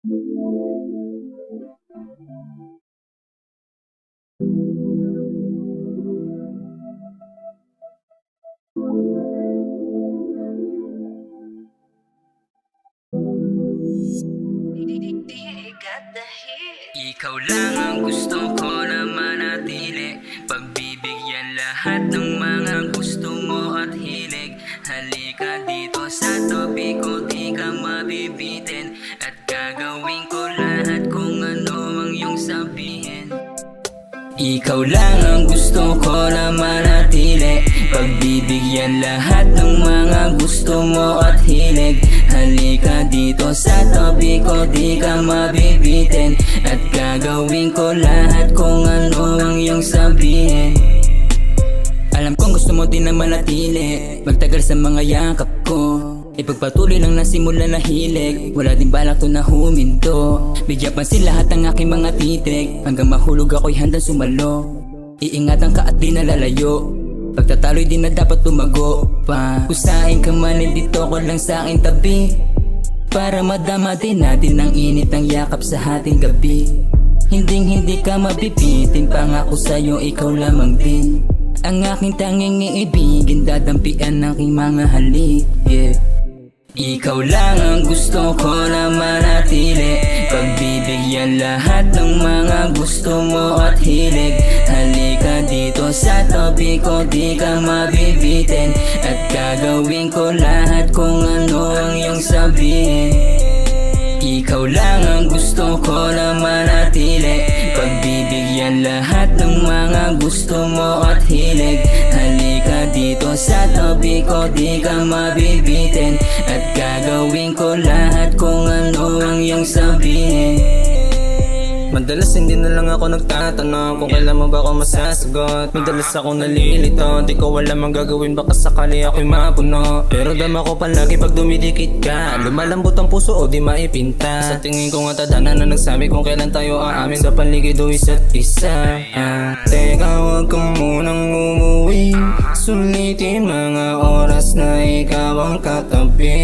Ikaw lang ang gusto ko na manatili, pagbibigyan lahat ng mga gusto mo at hilig. Halika dito sa tabi ko, di ka mabibitin, at gagawin ko lahat kung ano ang iyong sabihin. Ikaw lang ang gusto ko na manatili, pagbibigyan lahat ng mga gusto mo at hilig. Halika dito sa tabi ko, di ka mabibitin, at gagawin ko lahat kung ano ang iyong sabihin. Alam kong gusto mo din na manatili, magtagal sa mga yakap ko, ipagpatuloy lang nasimula na hilig. Wala din balak to na huminto, bigyan pansin lahat ng aking mga titig, hanggang mahulog ako'y handang sumalo. Iingatan ka at di nalalayo, pagtatalo'y di na dapat tumago pa. Usahin ka man, dito ko lang sa aking tabi, para madama din natin ang init ng yakap sa ating gabi. Hindi ka mabibitin, pangako sa'yo ikaw lamang din ang aking tanging iibigin, dadampian ng aking mga halik, yeah. Ikaw lang ang gusto ko na manatili, pagbibigyan lahat ng mga gusto mo at hilig. Halika dito sa tabi ko, di ka mabibitin, at gagawin ko lahat kung ano ang iyong sabihin. Ikaw lang ang gusto ko na manatili, pagbibigyan lahat ng mga gusto mo at hilig. Halika dito sa tabi ko, di ka mabibitin, at gagawin ko lahat kung ano ang iyong sabihin. Madalas hindi na lang ako nagtatanong kung kailan mo ba ako masasagot. Madalas ako nalilito, di ko alam ang gagawin, baka sakali ako'y mapuno. Pero dama ko palagi pag dumidikit ka, lumalambot ang puso o di maipinta. Sa tingin ko nga tadhana na nagsabi kung kailan tayo aamin sa paligid o isa't isa. Teka, huwag ka munang umuwi, sulitin mga oras na ikaw ang katabi.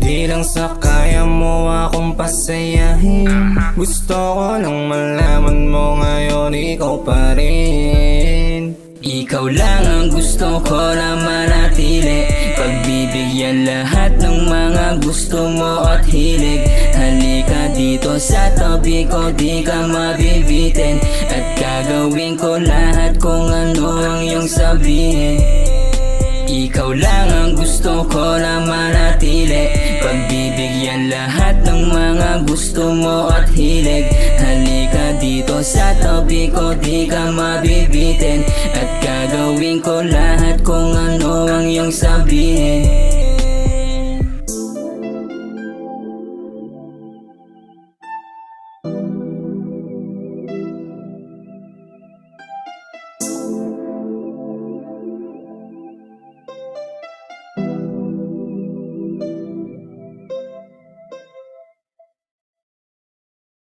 Di lang sa kaya mo akong pasayahin, gusto ko lang malaman mo ngayon ikaw pa rin. Ikaw lang ang gusto ko na manatili, pagbibigyan lahat ng mga gusto mo at hilig. Halika dito sa tabi ko, di ka mabibitin, at gagawin ko lahat kung ano ang iyong sabihin. Ikaw lang ang gusto ko na manatili, pagbibigyan lahat ng mga gusto mo at hilig. Halika dito sa tabi ko, di ka mabibitin, at gagawin ko lahat kung ano ang iyong sabihin.